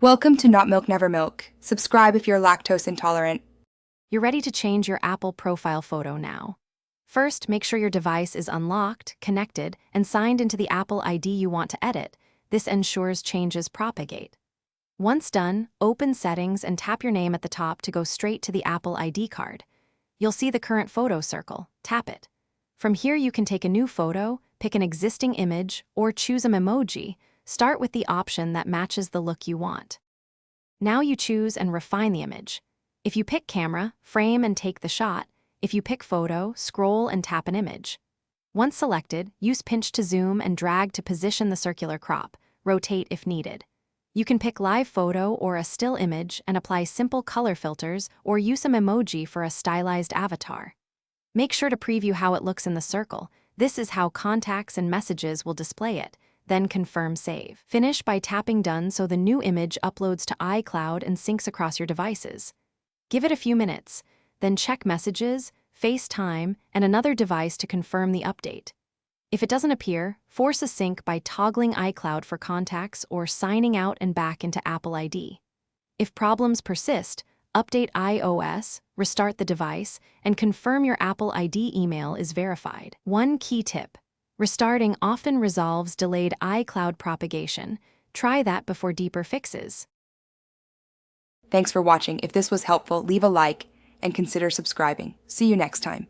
Welcome to Not Milk Never Milk. Subscribe if you're lactose intolerant. You're ready to change your Apple profile photo now. First, make sure your device is unlocked, connected, and signed into the Apple ID you want to edit. This ensures changes propagate. Once done, open Settings and tap your name at the top to go straight to the Apple ID card. You'll see the current photo circle. Tap it. From here you can take a new photo, pick an existing image, or choose an emoji. Start with the option that matches the look you want. Now you choose and refine the image. If you pick camera, frame and take the shot. If you pick photo, scroll and tap an image. Once selected, use pinch to zoom and drag to position the circular crop. Rotate if needed. You can pick live photo or a still image and apply simple color filters or use an emoji for a stylized avatar. Make sure to preview how it looks in the circle. This is how contacts and messages will display it. Then confirm save. Finish by tapping done so the new image uploads to iCloud and syncs across your devices. Give it a few minutes, then check Messages, FaceTime, and another device to confirm the update. If it doesn't appear, force a sync by toggling iCloud for contacts or signing out and back into Apple ID. If problems persist, update iOS, restart the device, and confirm your Apple ID email is verified. One key tip: restarting often resolves delayed iCloud propagation. Try that before deeper fixes. Thanks for watching. If this was helpful, leave a like and consider subscribing. See you next time.